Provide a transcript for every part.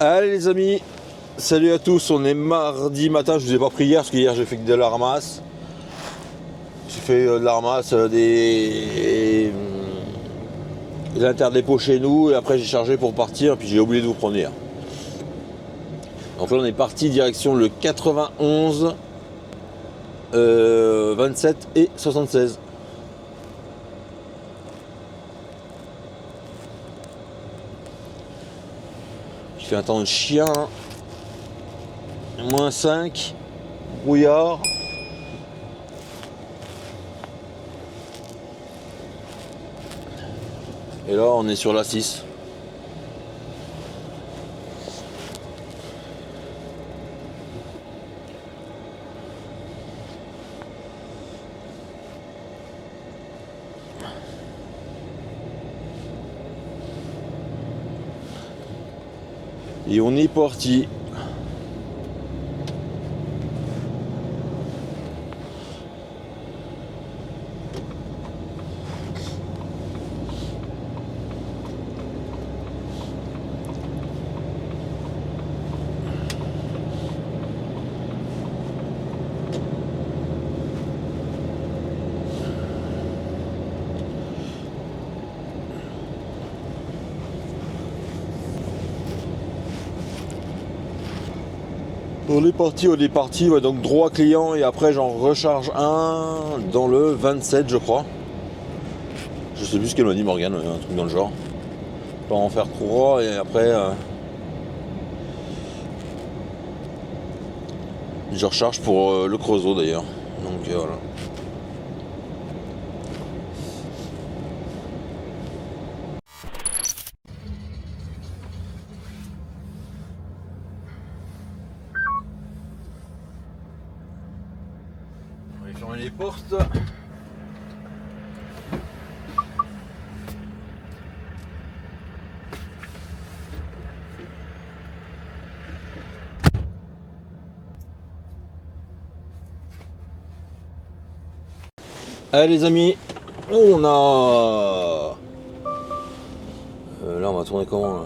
Allez les amis, salut à tous, on est mardi matin, je vous ai pas pris hier parce qu'hier j'ai fait que de la ramasse. J'ai fait de la ramasse des interdépôts chez nous et après j'ai chargé pour partir puis j'ai oublié de vous prendre hier. Donc là on est parti direction le 91, 27 et 76. Il fait un temps de chien, -5, brouillard. Et là on est sur la 6. Et on est parti. On est parti, ouais, donc droit client et après j'en recharge un dans le 27 je crois. Je sais plus ce qu'elle m'a dit Morgane, un truc dans le genre. Pas en faire 3 et après je recharge pour le Creusot d'ailleurs. Donc voilà. On va fermer les portes. Allez les amis, on a... là on va tourner comment là?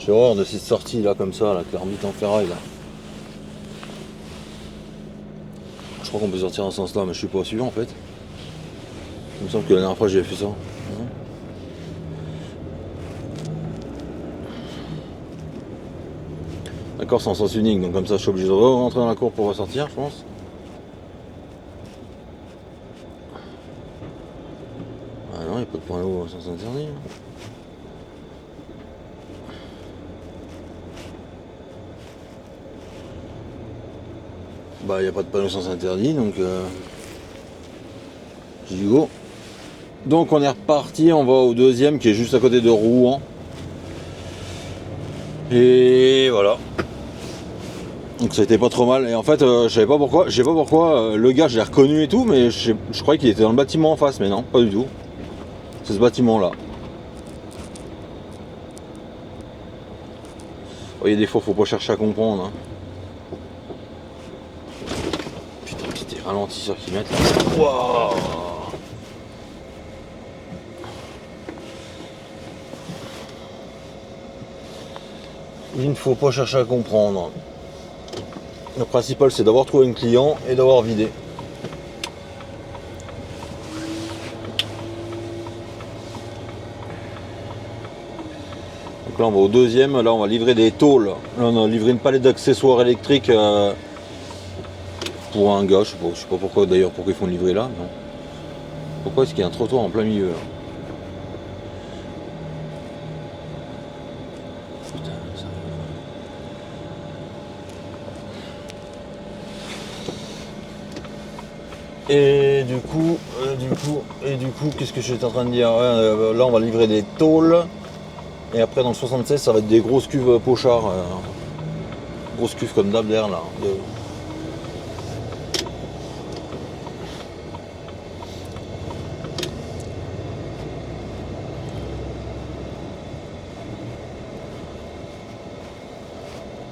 J'ai horreur de cette sortie là comme ça, la Clermite en ferraille là. Je crois qu'on peut sortir dans ce sens là mais je suis pas sûr en fait. Il me semble que la dernière fois j'avais fait ça. D'accord, c'est en sens unique, donc comme ça je suis obligé de rentrer dans la cour pour ressortir, je pense. Ah non, il n'y a pas de point haut à sens interdit. Bah, il n'y a pas de panneau sens interdit, donc j'y go. Donc on est reparti, on va au deuxième qui est juste à côté de Rouen. Et voilà. Donc ça a été pas trop mal. Et en fait, je sais pas pourquoi, le gars je l'ai reconnu et tout, mais je croyais qu'il était dans le bâtiment en face, mais non, pas du tout. C'est ce bâtiment là. Vous voyez, des fois faut pas chercher à comprendre. Hein. Putain, petit ralentisseur qu'ils mettent là. Waouh. Il ne faut pas chercher à comprendre. Le principal c'est d'avoir trouvé un client et d'avoir vidé. Donc là on va au deuxième, là on va livrer des tôles. Là on a livré une palette d'accessoires électriques pour un gars, je sais pas pourquoi d'ailleurs, pourquoi ils font livrer là. Non. Pourquoi est-ce qu'il y a un trottoir en plein milieu là? Putain, ça... Et du coup, qu'est-ce que j'étais en train de dire? Là on va livrer des tôles. Et après dans le 76 ça va être des grosses cuves Pochard. Grosses cuves comme d'hab d'air là.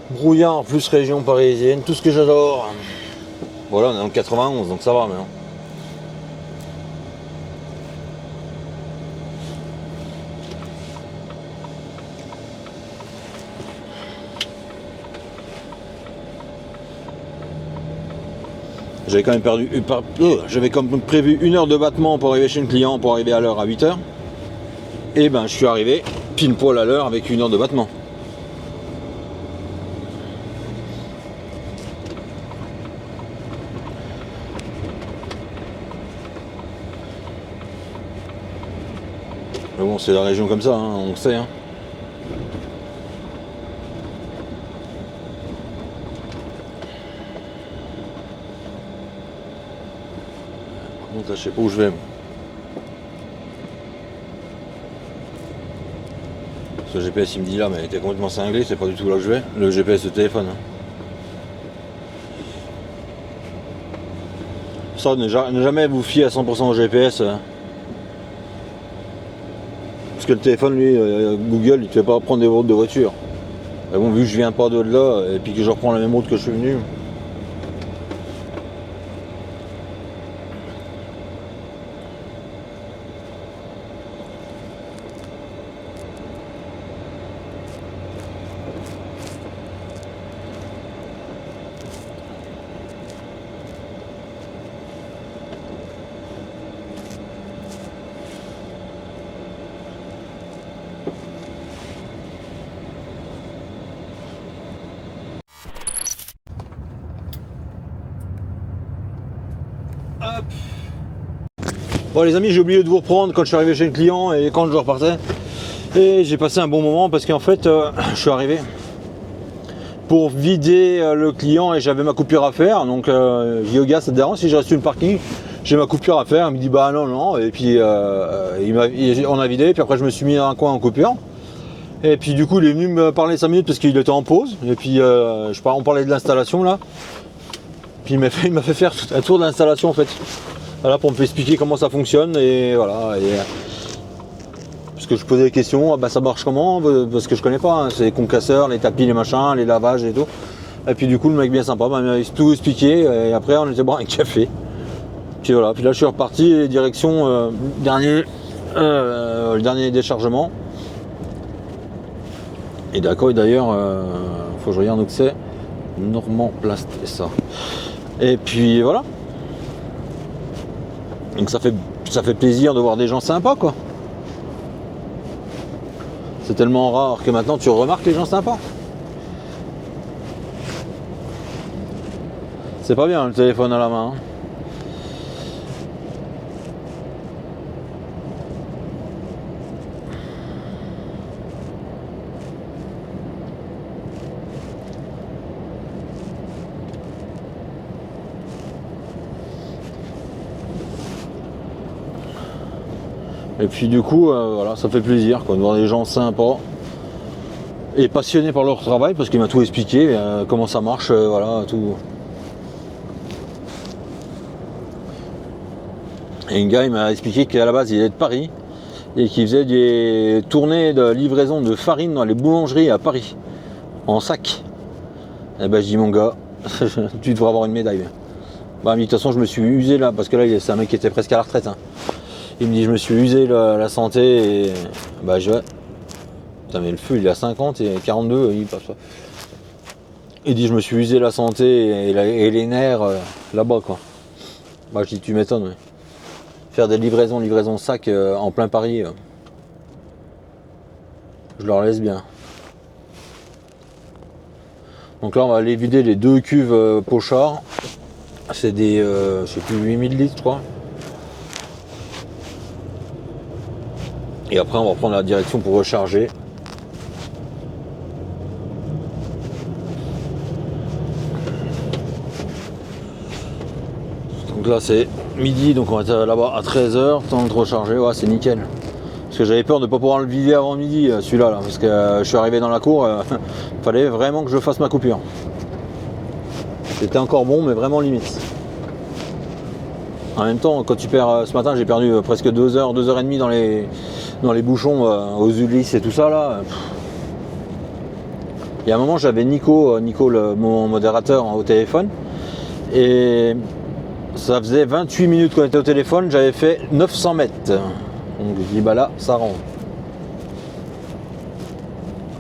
Brouillard plus région parisienne, tout ce que j'adore. Voilà, on est dans le 91 donc ça va maintenant. J'avais quand même j'avais comme prévu 1 heure de battement pour arriver chez le client, pour arriver à l'heure à 8h. Et ben je suis arrivé pile poil à l'heure avec 1 heure de battement. Mais bon, c'est la région comme ça, hein, on le sait. Hein. Par contre, là, je sais pas où je vais. Parce que le GPS, il me dit là, mais t'es complètement cinglé, c'est pas du tout là où je vais. Le GPS de téléphone. Hein. Ça, ne jamais vous fier à 100% au GPS. Hein. Parce que le téléphone, lui, Google, il te fait pas prendre des routes de voiture. Mais bon, vu que je viens pas de là, et puis que je reprends la même route que je suis venu. Hop. Bon les amis, j'ai oublié de vous reprendre quand je suis arrivé chez le client et quand je repartais. Et j'ai passé un bon moment parce qu'en fait, je suis arrivé pour vider le client et j'avais ma coupure à faire. Donc j'ai dit au gars, ça te dérange si je reste sur le parking, j'ai ma coupure à faire. Il me dit bah non. Et puis on a vidé, puis après je me suis mis dans un coin en coupure. Et puis du coup il est venu me parler 5 minutes parce qu'il était en pause. Et puis on parlait de l'installation là. Puis il m'a fait faire un tour de l'installation en fait. Voilà, pour me expliquer comment ça fonctionne et voilà. Parce que je posais des questions, bah ça marche comment, parce que je connais pas, hein, c'est les concasseurs, les tapis, les machins, les lavages et tout. Et puis du coup le mec bien sympa m'a tout expliqué et après on était boire un café. Puis voilà, puis là je suis reparti direction le dernier déchargement. Et d'accord, et d'ailleurs, faut que je regarde où c'est. Normand Plast et ça. Et puis voilà. Donc ça fait plaisir de voir des gens sympas quoi. C'est tellement rare que maintenant tu remarques les gens sympas. C'est pas bien le téléphone à la main. Hein. Et puis du coup, voilà, ça fait plaisir quoi, de voir des gens sympas et passionnés par leur travail parce qu'il m'a tout expliqué, comment ça marche, voilà, tout. Et un gars il m'a expliqué qu'à la base il est de Paris et qu'il faisait des tournées de livraison de farine dans les boulangeries à Paris, en sac. Et ben je dis mon gars, tu devrais avoir une médaille. Bah de toute façon je me suis usé là, parce que là c'est un mec qui était presque à la retraite. Hein. Il me dit je me suis usé la santé et bah je vais. Putain mais le feu il est à 50 et 42 il passe pas. Il dit je me suis usé la santé et les nerfs là-bas quoi. Bah je dis tu m'étonnes ouais. Faire des livraisons sac en plein Paris, je leur laisse bien. Donc là on va aller vider les 2 cuves Pochard. C'est des je sais plus 8000 litres je crois. Et après on va prendre la direction pour recharger. Donc là c'est midi, donc on va être là-bas à 13h, temps de recharger, ouais c'est nickel. Parce que j'avais peur de ne pas pouvoir le vider avant midi celui-là, là, parce que je suis arrivé dans la cour, il fallait vraiment que je fasse ma coupure. C'était encore bon mais vraiment limite. En même temps quand tu perds, ce matin j'ai perdu presque 2 heures, 2h30 dans les bouchons aux Ulysses et tout ça là. Il y a un moment j'avais Nico mon modérateur au téléphone et ça faisait 28 minutes qu'on était au téléphone, j'avais fait 900 mètres. Donc je dis bah là ça rentre.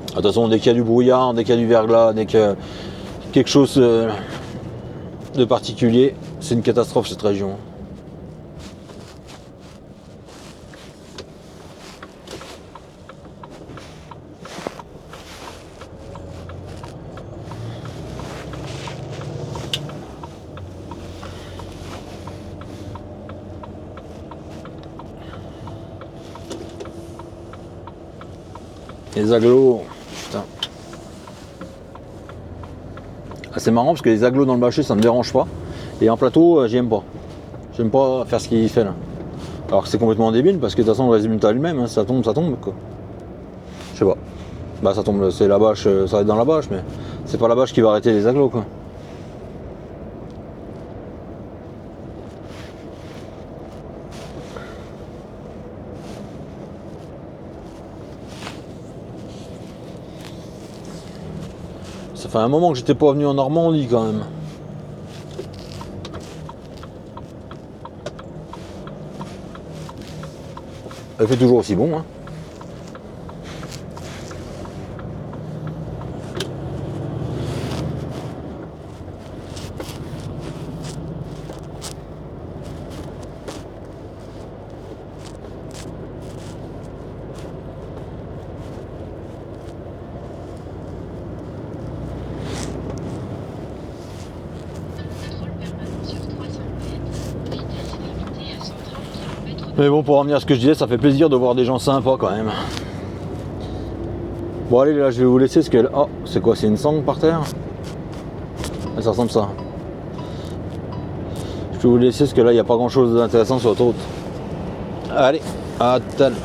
De toute façon dès qu'il y a du brouillard, dès qu'il y a du verglas, dès qu'il y a quelque chose de particulier, C'est une catastrophe cette région. Les agglos, putain. Ah, c'est marrant parce que les agglos dans le bâché ça me dérange pas. Et en plateau, j'aime pas. J'aime pas faire ce qu'il fait là. Alors que c'est complètement débile parce que de toute façon le résultat est le même, hein. Ça tombe quoi. Je sais pas. Bah ça tombe, c'est la bâche, ça va être dans la bâche, mais c'est pas la bâche qui va arrêter les agglos quoi. Ça fait un moment que j'étais pas venu en Normandie quand même. Elle fait toujours aussi bon, hein. Mais bon, pour revenir à ce que je disais, ça fait plaisir de voir des gens sympas quand même. Bon allez, là je vais vous laisser parce que... Oh, c'est quoi, c'est une sangle par terre? Ça ressemble à ça. Je vais vous laisser parce que là il n'y a pas grand chose d'intéressant sur l'autoroute. Allez, à tout à l'heure.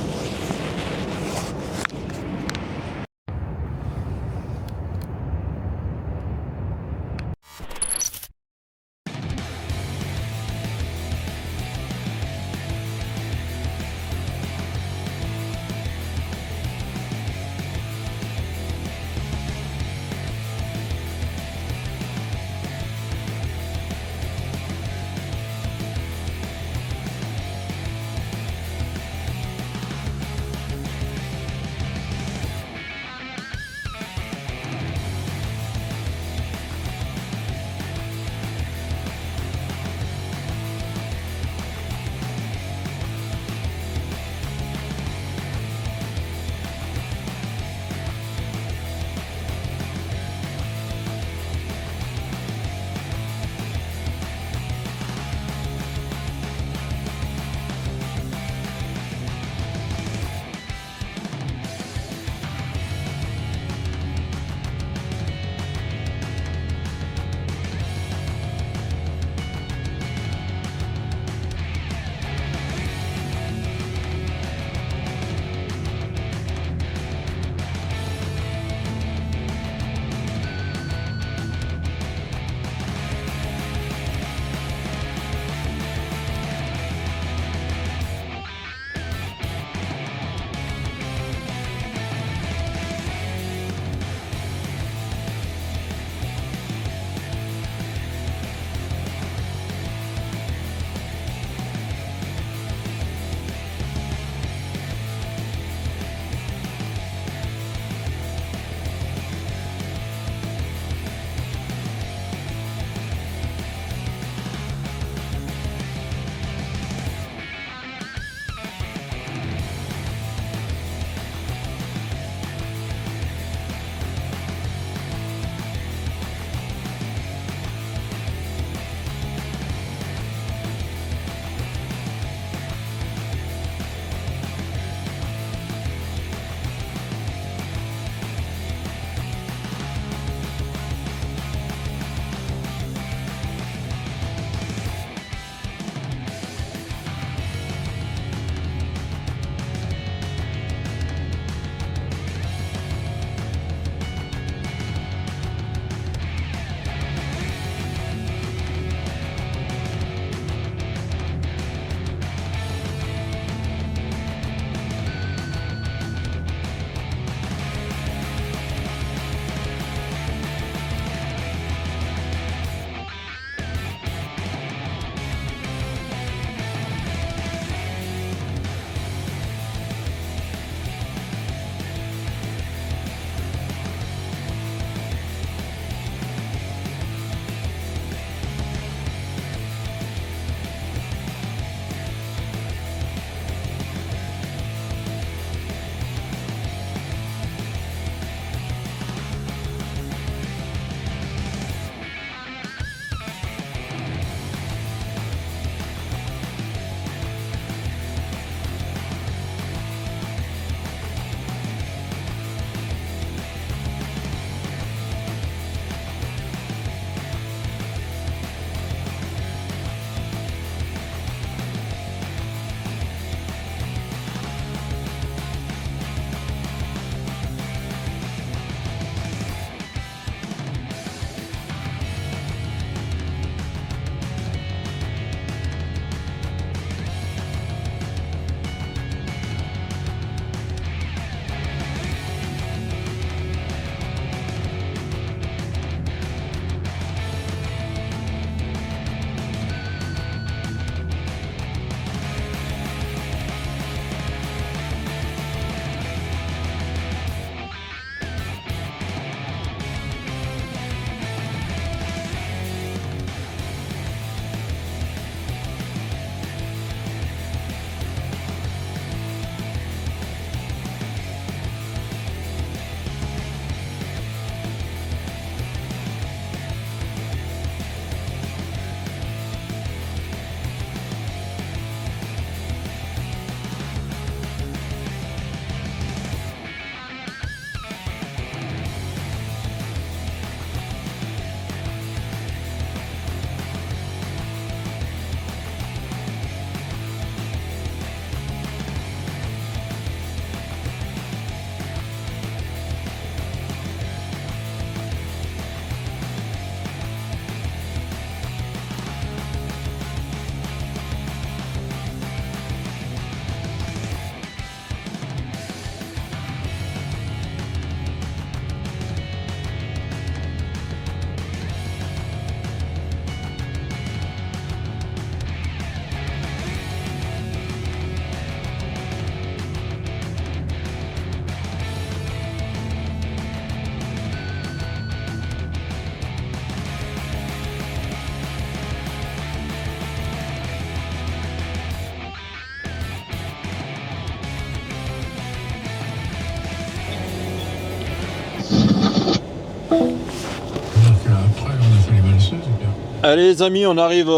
Après, on a fait les valseuses ou bien? Allez les amis, on arrive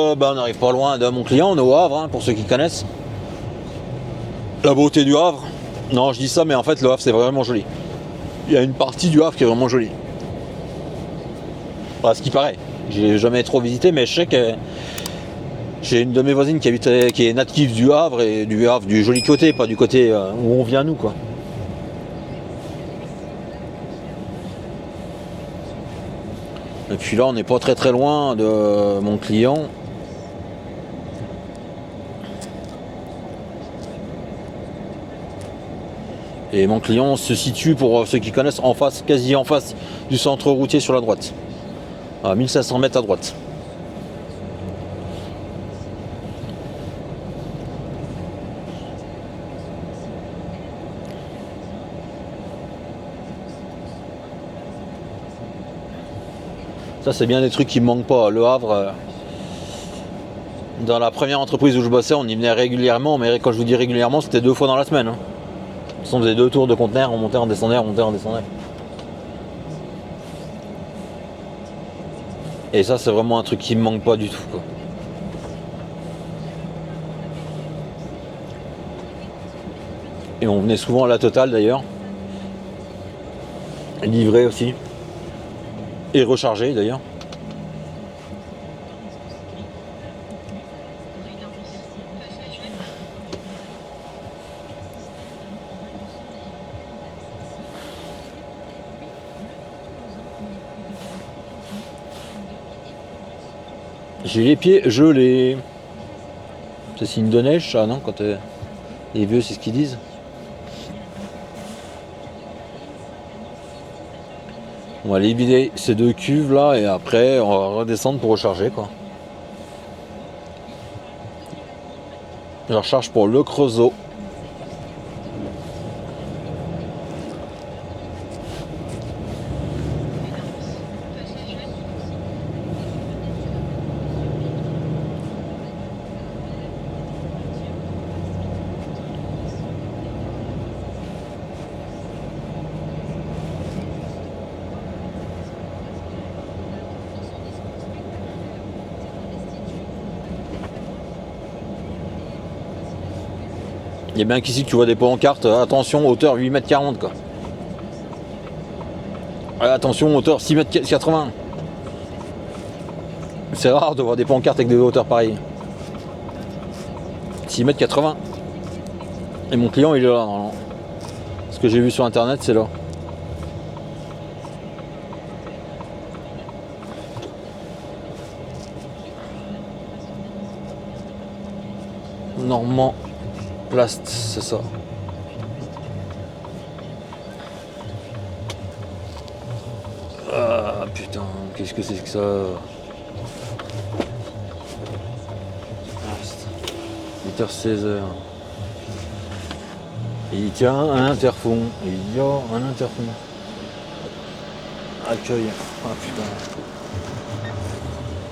pas loin de mon client, on est au Havre, hein, pour ceux qui connaissent. La beauté du Havre. Non, je dis ça, mais en fait, le Havre, c'est vraiment joli. Il y a une partie du Havre qui est vraiment jolie. Voilà, ce qui paraît. J'ai jamais trop visité, mais je sais que j'ai une de mes voisines qui est native du Havre, et du Havre du joli côté, pas du côté où on vient nous, quoi. Et puis là, on n'est pas très loin de mon client. Et mon client se situe, pour ceux qui connaissent, en face, quasi en face du centre routier sur la droite. À 1500 mètres à droite. Ça, c'est bien des trucs qui me manquent pas. Le Havre, dans la première entreprise où je bossais, on y venait régulièrement, mais quand je vous dis régulièrement, c'était 2 fois dans la semaine. Hein. On faisait 2 tours de conteneurs, on montait, on descendait, on montait, on descendait. Et ça, c'est vraiment un truc qui me manque pas du tout, quoi. Et on venait souvent à la Totale d'ailleurs. Livré aussi. Et rechargé d'ailleurs. J'ai les pieds gelés. C'est signe de neige, ça, non? Quand les vieux, c'est ce qu'ils disent. On va aller vider ces 2 cuves là et après on va redescendre pour recharger, quoi. Je recharge pour le Creusot. Il y a bien qu'ici tu vois des pancartes, attention hauteur 8,40 m quoi. Attention hauteur 6,80 m. C'est rare de voir des pancartes avec des hauteurs pareilles. 6,80 m. Et mon client il est là normalement. Ce que j'ai vu sur internet c'est là. Normand Plast, c'est ça. Ah putain, qu'est-ce que c'est que ça? 8h-16h. Il tient un interphone. Il y a un interphone. Accueil. Ah putain.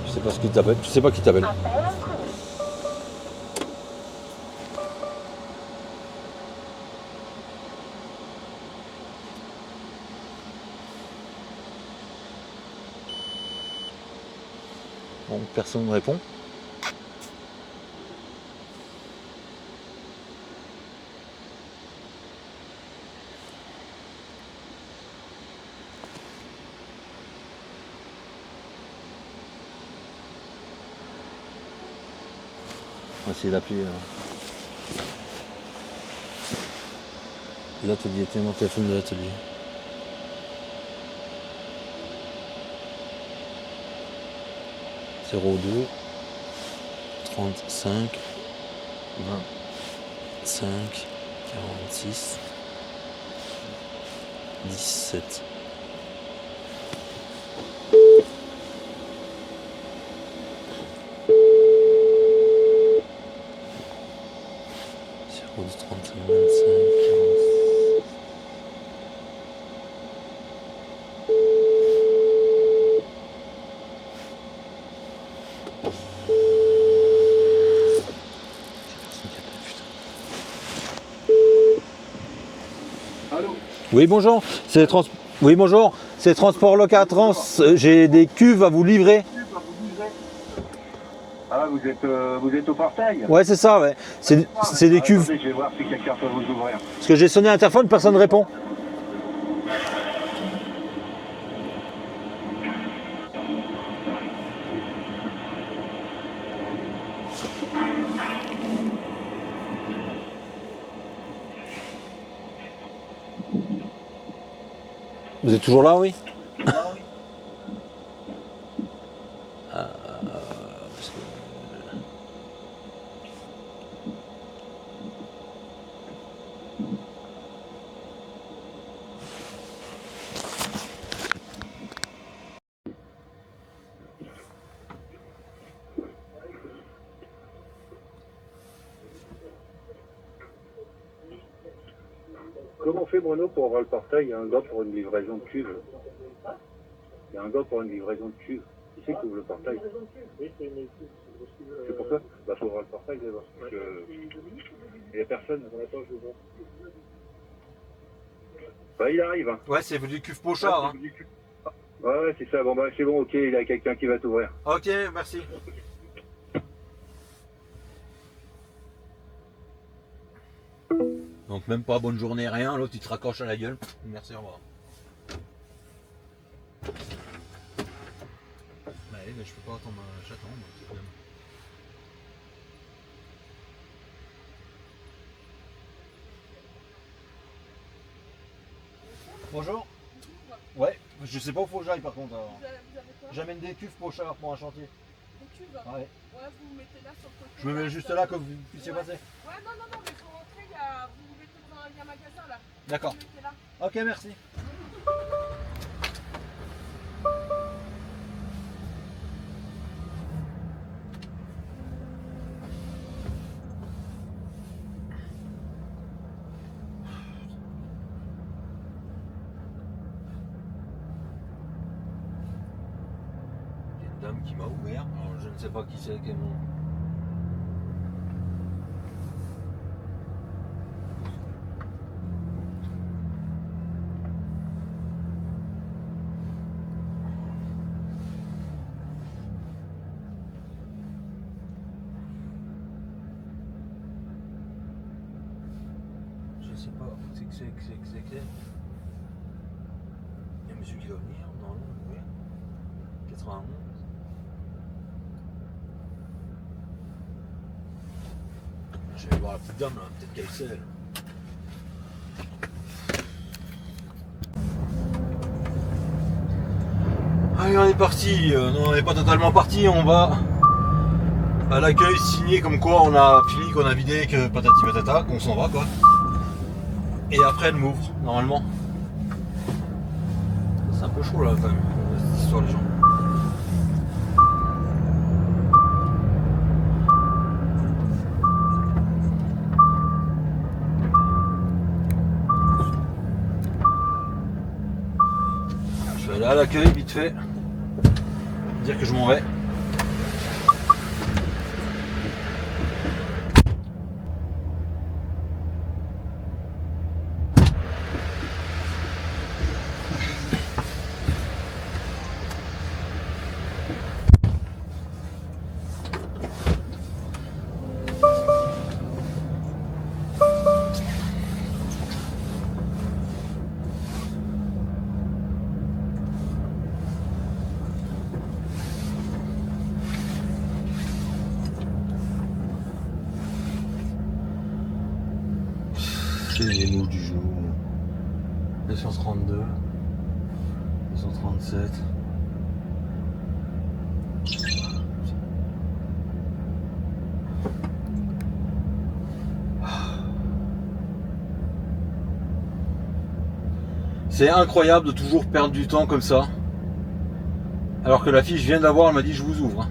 Je sais pas ce qu'il t'appelle. Je sais pas qui t'appelle. Bon, personne ne répond. On va essayer d'appeler l'atelier. Tiens mon téléphone de l'atelier. « 02 35 25 46 17 » 02 35 25 46. Allô? Oui bonjour, c'est Oui bonjour, C'est Transport Loca Trans, j'ai des cuves à vous livrer. Ah, vous êtes au portail? Ouais, c'est ça, ouais. C'est des cuves. Attendez, je vais voir si quelqu'un peut vous ouvrir. Parce que j'ai sonné à l'interphone, personne ne répond. Vous êtes toujours là, oui? Parce que- Comment on fait, Bruno, pour avoir le portail? Il y a un gars pour une livraison de cuve. Il y a un gars pour une livraison de cuve. Qui c'est qui ouvre le portail? C'est pour ça? Bah, faut ouvrir le portail d'abord. Parce que... Il n'y a personne. Attends, je vois. Bah, il arrive. Hein. Ouais, c'est du cuve Pochard. Hein. Ouais, c'est ça. Bon, bah, c'est bon, ok, il y a quelqu'un qui va t'ouvrir. Ok, merci. Donc même pas bonne journée, rien, l'autre il te raccroche à la gueule. Merci, au revoir. Bah allez, je peux pas attendre j'attends. Bonjour. Ouais, je sais pas où faut que j'aille par contre. Alors. Vous avez quoi? J'amène des cuves Pochard pour un chantier. Des cubes? Ouais. Ouais, vous vous mettez là sur le côté. Je me mets juste là que vous puissiez passer. Ouais, non, mais pour rentrer, vous vous mettez dans un magasin là. D'accord. Vous vous mettez là. Ok, merci. Il y a une dame qui m'a ouvert. Alors, je ne sais pas qui c'est. Quel nom. Je sais pas, c'est que c'est. Il y a un monsieur qui va venir, non, oui. 91. Je vais voir la petite dame là, peut-être qu'elle sait. Elle. Allez, on est parti. Non, on n'est pas totalement parti, on va à l'accueil signer comme quoi on a fini, qu'on a vidé, que patati patata, qu'on s'en va quoi. Et après elle m'ouvre, normalement. C'est un peu chaud là quand même, cette histoire les gens. Je vais aller à l'accueil vite fait. Dire que je m'en vais. C'est les mouches du jour. 232, 237. C'est incroyable de toujours perdre du temps comme ça. Alors que la fille, je viens d'avoir, elle m'a dit je vous ouvre.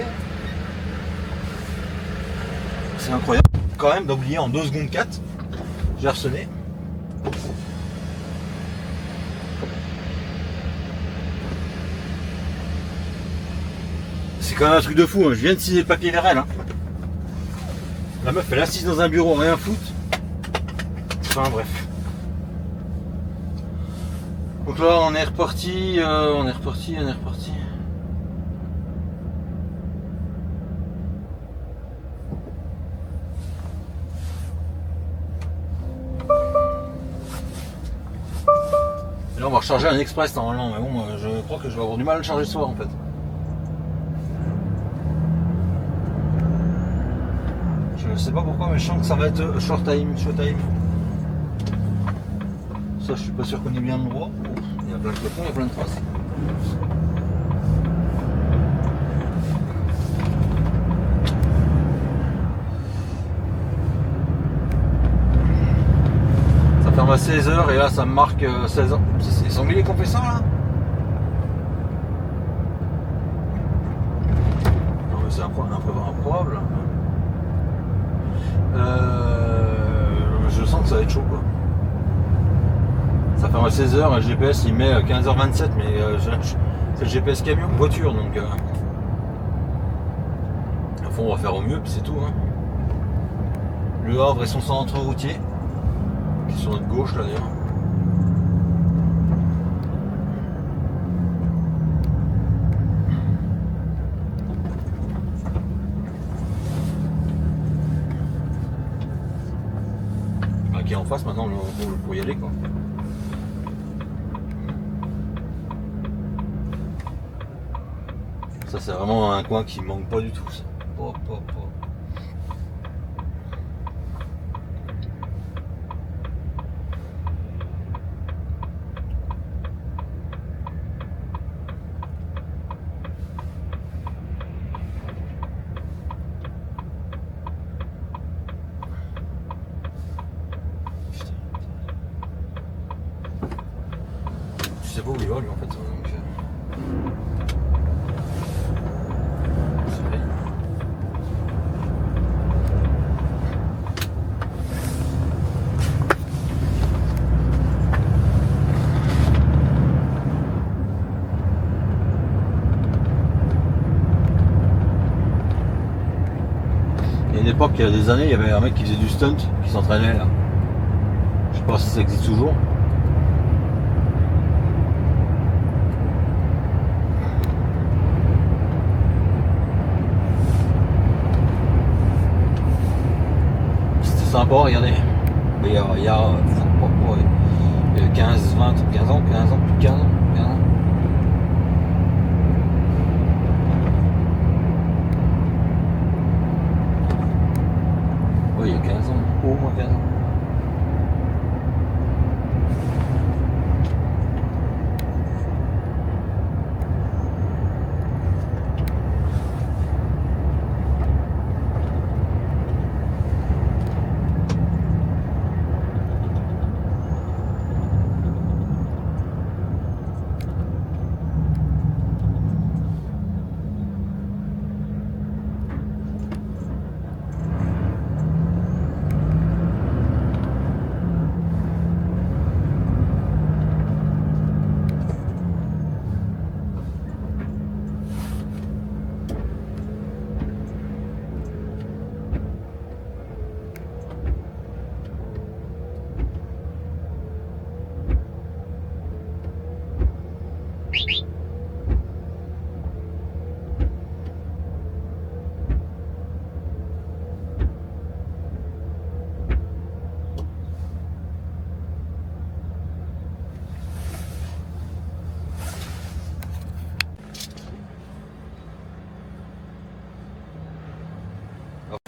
sonné. C'est incroyable quand même d'oublier en 2 secondes 4. J'ai ressonné. C'est quand même un truc de fou, hein. Je viens de signer le papier vers elle. Hein. La meuf elle est assise dans un bureau, rien foutre. Enfin bref. Donc là on est reparti, on est reparti. Et là on va recharger un express normalement, mais bon je crois que je vais avoir du mal à le charger ce soir en fait. Je sais pas pourquoi mais je sens que ça va être short time. Ça je suis pas sûr qu'on ait bien le droit. Il y a plein de cotons, il y a plein de traces. Ça ferme à 16h et là ça me marque 16h. C'est sanglier qu'on fait ça là? Non mais c'est improbable. Je sens que ça va être chaud quoi. Ça ferme à 16h, le GPS il met 15h27 mais c'est le GPS camion voiture donc à fond on va faire au mieux puis c'est tout hein. Le Havre et son centre routier qui sont à notre gauche là d'ailleurs. Qui est en face maintenant pour y aller quoi. Ça c'est vraiment un coin qui manque pas du tout ça. Je sais pas où il va lui en fait. Donc, c'est vrai. Il y a une époque, il y a des années, il y avait un mec qui faisait du stunt, qui s'entraînait là. Je sais pas si ça existe toujours. Sympa, regardez. Mais il y a 15 ans, plus de 15 ans. Oui, il y a 15 ans, au moins 15 ans.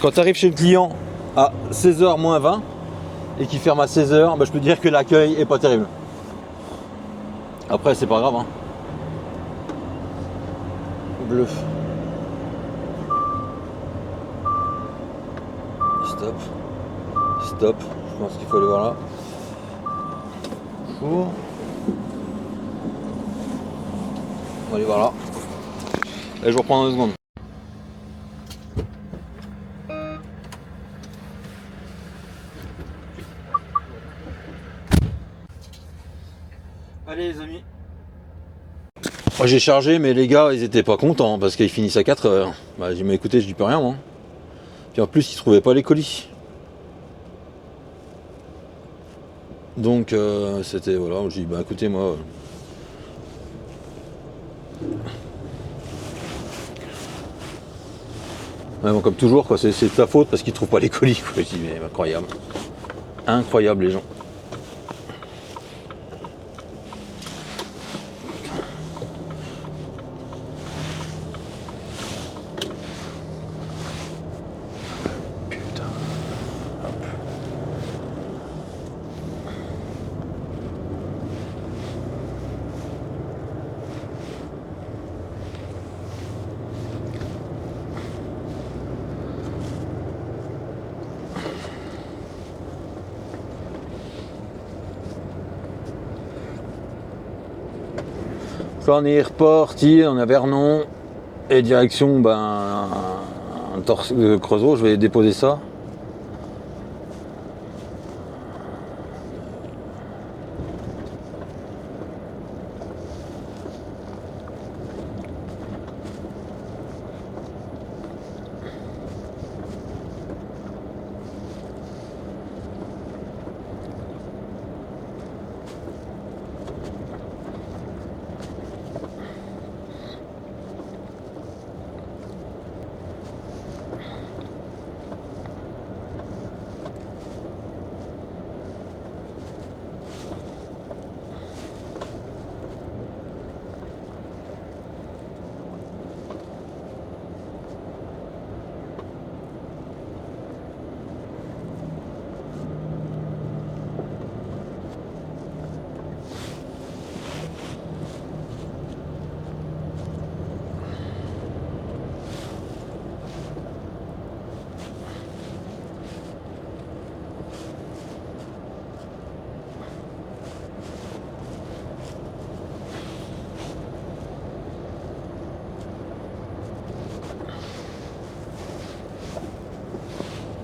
Quand tu arrives chez le client à 16h moins 20 et qu'il ferme à 16h, bah, je peux te dire que l'accueil est pas terrible. Après c'est pas grave hein. Bleu. Stop. Stop. Je pense qu'il faut aller voir là. On va aller voir là. Et je reprends dans 2 secondes. Allez les amis. Moi j'ai chargé mais les gars ils étaient pas contents parce qu'ils finissent à 4 heures. Bah j'ai dit mais écoutez je dis plus rien moi. Puis en plus ils trouvaient pas les colis. Donc c'était voilà, j'ai dit bah écoutez moi. Ouais, bon, comme toujours quoi, c'est de ta faute parce qu'ils trouvent pas les colis quoi. Je dis mais incroyable. Incroyable les gens. Ça on est reparti, on est à Vernon et direction Creusot, je vais déposer ça.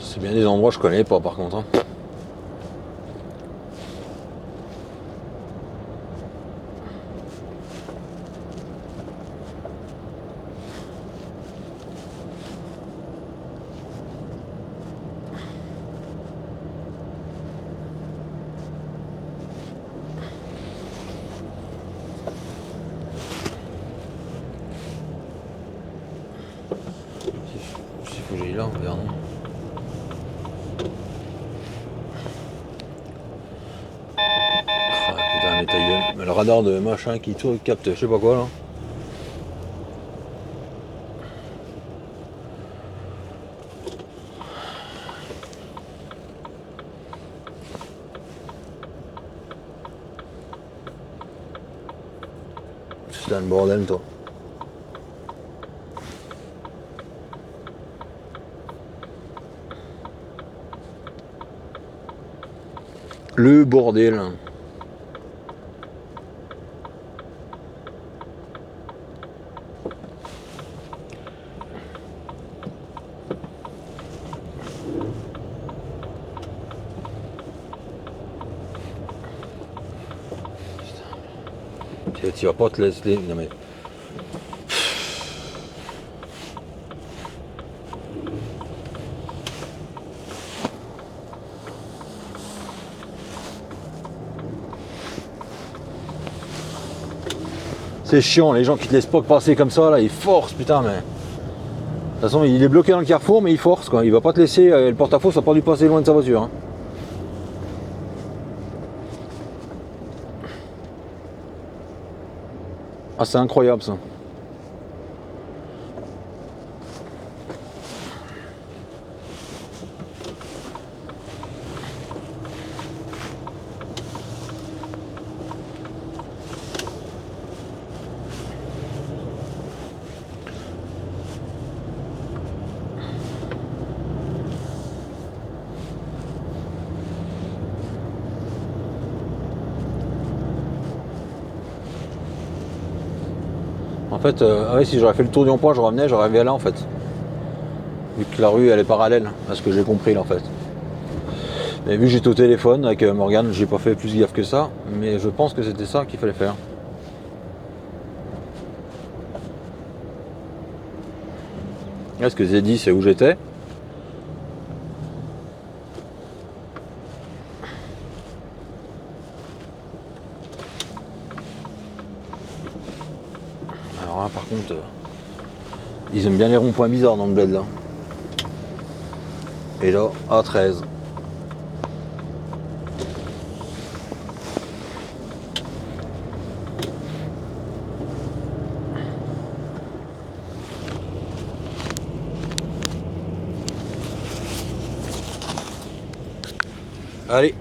C'est bien des endroits que je connais pas par contre. Hein. S'il faut que j'aille là, Vernon. Putain mais ta gueule. Mais le radar de machin qui tout capte, je sais pas quoi là. C'est un bordel toi. Le bordel. Tu vas pas te laisser. Non mais. C'est chiant, les gens qui te laissent pas passer comme ça là, ils forcent putain mais. De toute façon il est bloqué dans le carrefour mais il force quoi, il va pas te laisser, le porte-à-faux ça va pas lui passer loin de sa voiture. Hein. Ah c'est incroyable ça. En fait, ouais, si j'aurais fait le tour du rond-point, je revenais, j'aurais arrivé là en fait. Vu que la rue elle est parallèle à ce que j'ai compris là en fait. Et vu que j'étais au téléphone avec Morgane, j'ai pas fait plus gaffe que ça, mais je pense que c'était ça qu'il fallait faire. Là, ce que j'ai dit, c'est où j'étais. Alors là, par contre, ils aiment bien les ronds-points bizarres dans le bled là. Et là, A13. Allez.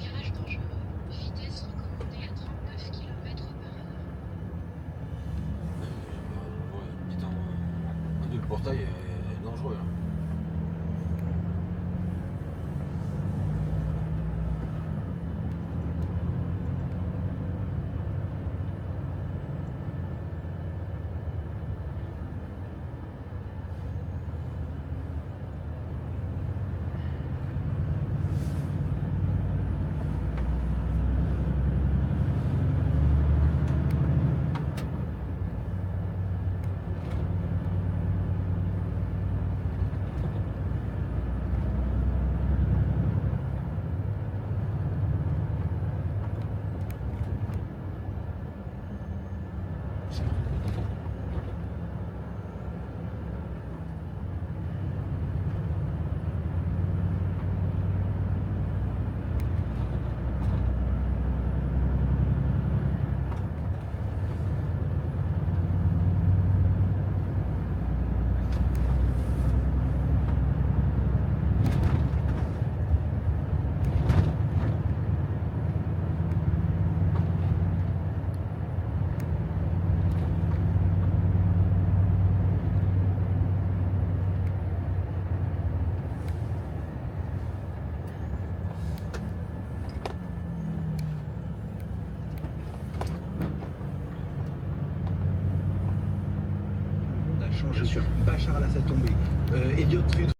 Virage dangereux. Vitesse recommandée à 39 km/h. Le portail est dangereux. Changé sur Bachar al-Assad tombé. Elliott fait